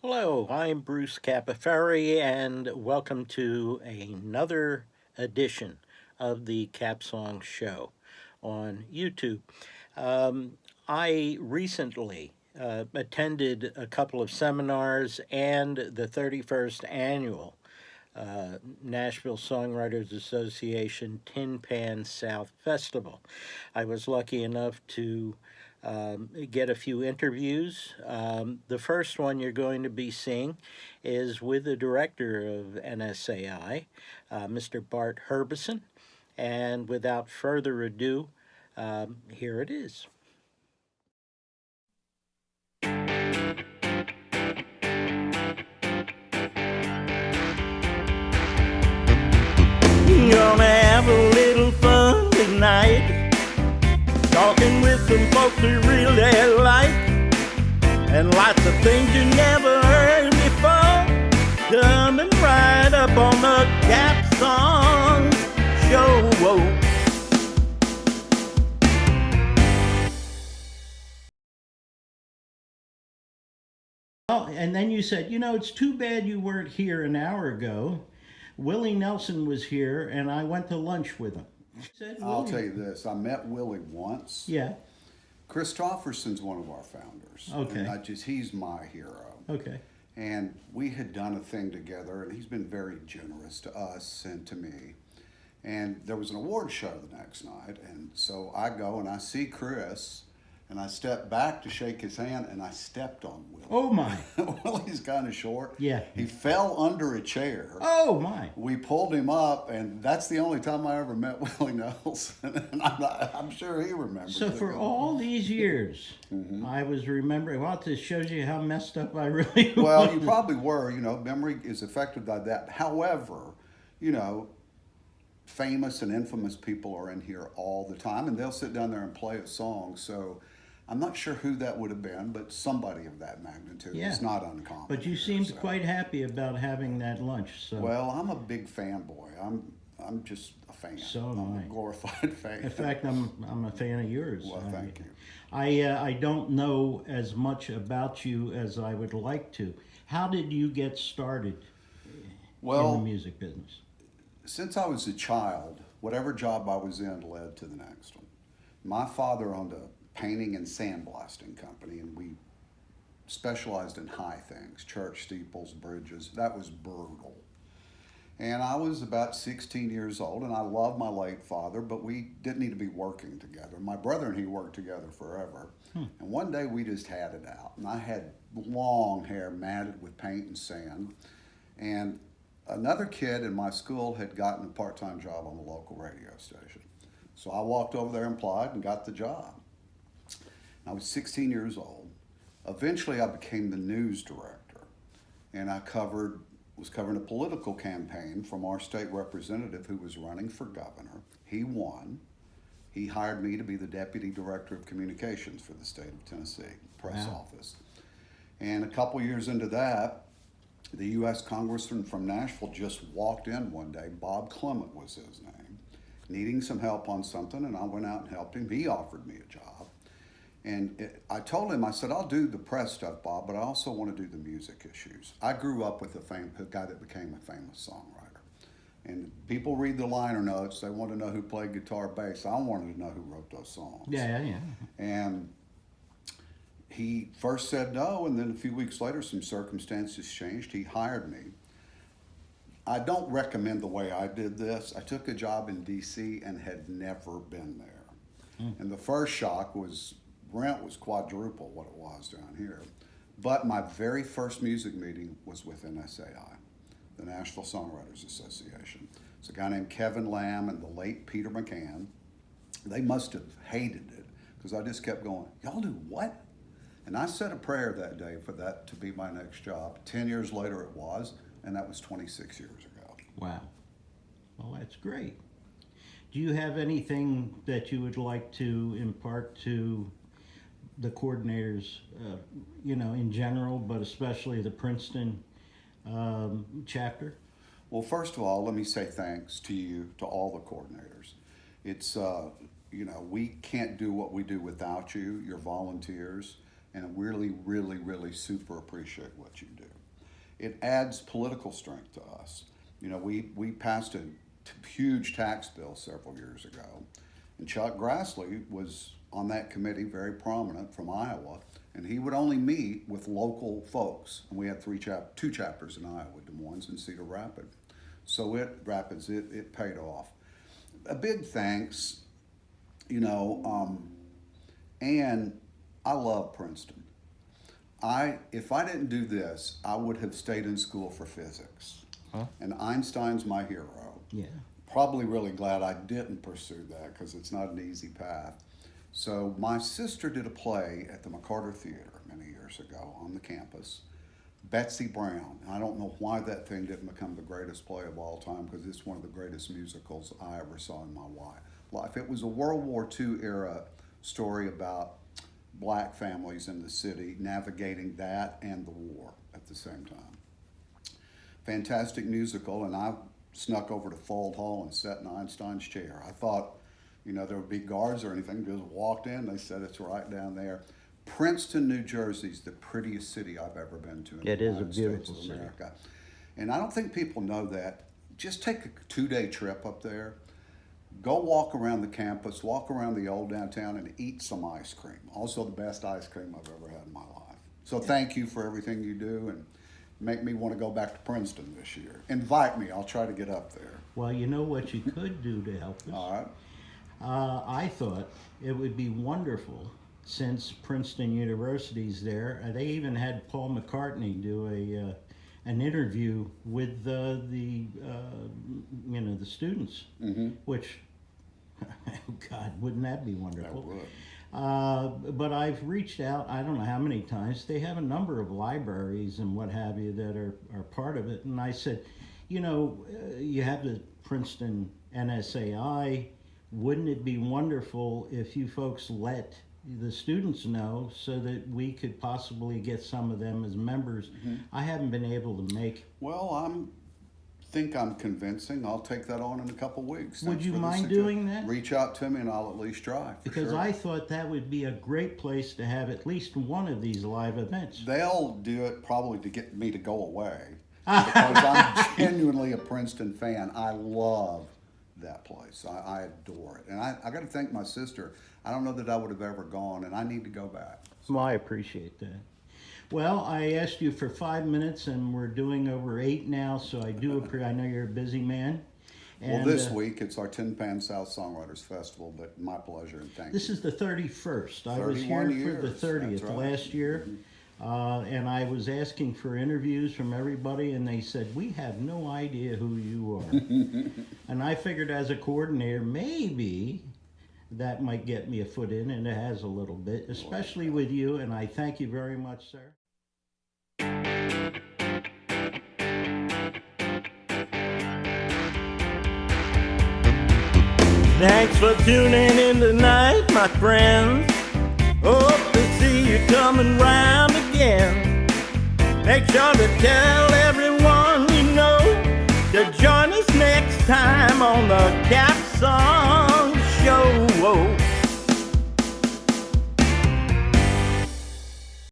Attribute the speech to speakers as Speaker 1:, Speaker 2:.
Speaker 1: Hello, I'm Bruce Capaferri, and welcome to another edition of the CapSongs show on YouTube. I recently attended a couple of seminars and the 31st annual Nashville Songwriters Association Tin Pan South Festival. I was lucky enough to get a few interviews. The first one you're going to be seeing is with the director of NSAI, Mr. Bart Herbison. And without further ado, here it is. Gonna have a little fun tonight, talking with some folks we really like, and lots of things you never heard before, coming right up on the CapSongs show. Whoa. Oh, and then you said, it's too bad you weren't here an hour ago. Willie Nelson was here, and I went to lunch with him. Said
Speaker 2: I'll
Speaker 1: Willie.
Speaker 2: tell you this: I met Willie once.
Speaker 1: Yeah.
Speaker 2: Christofferson's one of our founders.
Speaker 1: Okay.
Speaker 2: And he's my hero.
Speaker 1: Okay.
Speaker 2: And we had done a thing together, and he's been very generous to us and to me. And there was an award show the next night, and so I go and I see Chris, and I step back to shake his hand, and I stepped on Willie.
Speaker 1: Oh my.
Speaker 2: Willie's kind of short.
Speaker 1: Yeah.
Speaker 2: He fell under a chair.
Speaker 1: Oh my.
Speaker 2: We pulled him up, and that's the only time I ever met Willie Nelson. And I'm sure he remembers.
Speaker 1: So for all these years, I was remembering. Well, this shows you how messed up I really was.
Speaker 2: Well, you probably were. Memory is affected by that. However, famous and infamous people are in here all the time, and they'll sit down there and play a song. So I'm not sure who that would have been, but somebody of that magnitude
Speaker 1: Yeah.
Speaker 2: is not uncommon.
Speaker 1: But you
Speaker 2: here,
Speaker 1: seemed
Speaker 2: so.
Speaker 1: quite happy about having that lunch. So
Speaker 2: Well, I'm a big fanboy. I'm just a fan.
Speaker 1: So am
Speaker 2: I'm
Speaker 1: I.
Speaker 2: a glorified fan.
Speaker 1: in fact, I'm a fan of yours.
Speaker 2: Well, thank you.
Speaker 1: I don't know as much about you as I would like to. How did you get started in
Speaker 2: Well,
Speaker 1: the music business?
Speaker 2: since I was a child, whatever job I was in led to the next one. My father owned a painting and sandblasting company, and we specialized in high things, church steeples, bridges. That was brutal. And I was about 16 years old, and I loved my late father, but we didn't need to be working together. My brother and he worked together forever. And one day we just had it out. And I had long hair matted with paint and sand. And another kid in my school had gotten a part-time job on the local radio station. So I walked over there and applied and got the job. I was 16 years old. Eventually I became the news director, and I was covering a political campaign from our state representative who was running for governor. He won. He hired me to be the deputy director of communications for the state of Tennessee, press
Speaker 1: Wow.
Speaker 2: office. And a couple years into that, the U.S. Congressman from Nashville just walked in one day. Bob Clement was his name, needing some help on something, and I went out and helped him. He offered me a job. And I told him, I said, I'll do the press stuff, Bob, but I also want to do the music issues. I grew up with a guy that became a famous songwriter. And people read the liner notes. They want to know who played guitar, bass. I wanted to know who wrote those songs.
Speaker 1: Yeah.
Speaker 2: And he first said no, and then a few weeks later, some circumstances changed. He hired me. I don't recommend the way I did this. I took a job in D.C. and had never been there. And the first shock was rent was quadruple what it was down here. But my very first music meeting was with NSAI, the Nashville Songwriters Association. It's a guy named Kevin Lamb and the late Peter McCann. They must have hated it because I just kept going, y'all do what? And I said a prayer that day for that to be my next job. 10 years later it was, and that was 26 years ago.
Speaker 1: Wow. Well, that's great. Do you have anything that you would like to impart to the coordinators, in general, but especially the Princeton chapter?
Speaker 2: Well, first of all, let me say thanks to you, to all the coordinators. It's, we can't do what we do without you, your volunteers. and I really, really, really super appreciate what you do. It adds political strength to us. You know, we passed a huge tax bill several years ago, and Chuck Grassley was on that committee, very prominent, from Iowa, and he would only meet with local folks. And we had two chapters in Iowa, Des Moines and Cedar Rapids. So it paid off. A big thanks, you know, and I love Princeton. If I didn't do this, I would have stayed in school for physics.
Speaker 1: Huh?
Speaker 2: And Einstein's my hero.
Speaker 1: Yeah.
Speaker 2: Probably really glad I didn't pursue that because it's not an easy path. So my sister did a play at the McCarter Theater many years ago on the campus, Betsy Brown. I don't know why that thing didn't become the greatest play of all time because it's one of the greatest musicals I ever saw in my life. It was a World War II era story about black families in the city navigating that and the war at the same time. Fantastic musical, and I snuck over to Fold Hall and sat in Einstein's chair. I thought, you know, there would be guards or anything. Just walked in. They said it's right down there. Princeton, New Jersey is the prettiest city I've ever been to in the United States of America. And I don't think people know that. Just take a 2-day trip up there. Go walk around the campus, walk around the old downtown, and eat some ice cream. Also the best ice cream I've ever had in my life. So thank you for everything you do, and make me want to go back to Princeton this year. Invite me. I'll try to get up there.
Speaker 1: Well, you know what you could do to help us?
Speaker 2: All right.
Speaker 1: I thought it would be wonderful, since Princeton University's there. They even had Paul McCartney do an interview with the students, which, God, wouldn't that be wonderful?
Speaker 2: That would.
Speaker 1: But I've reached out, I don't know how many times. They have a number of libraries and what have you that are part of it. And I said, you know, you have the Princeton NSAI. Wouldn't it be wonderful if you folks let the students know so that we could possibly get some of them as members? I haven't been able to make.
Speaker 2: Well, think I'm convincing. I'll take that on in a couple weeks.
Speaker 1: Would you mind doing that?
Speaker 2: Reach out to me and I'll at least try.
Speaker 1: Because
Speaker 2: sure.
Speaker 1: I thought that would be a great place to have at least one of these live events.
Speaker 2: They'll do it probably to get me to go away. Because I'm genuinely a Princeton fan. I love that place. I adore it. And I got to thank my sister. I don't know that I would have ever gone, and I need to go back.
Speaker 1: Well, I appreciate that. Well, I asked you for 5 minutes, and we're doing over 8 now, so I know you're a busy man. And,
Speaker 2: well, this week, it's our Tin Pan South Songwriters Festival, but my pleasure, and thank you.
Speaker 1: This is the 31st. I was here for the 30th last year, and I was asking for interviews from everybody, and they said, we have no idea who you are. And I figured as a coordinator, maybe that might get me a foot in, and it has a little bit, especially with you, and I thank you very much, sir. Thanks for tuning in tonight, my friends. Hope to see you coming round again. Make sure to tell everyone you know to join us next time on the CapSongs.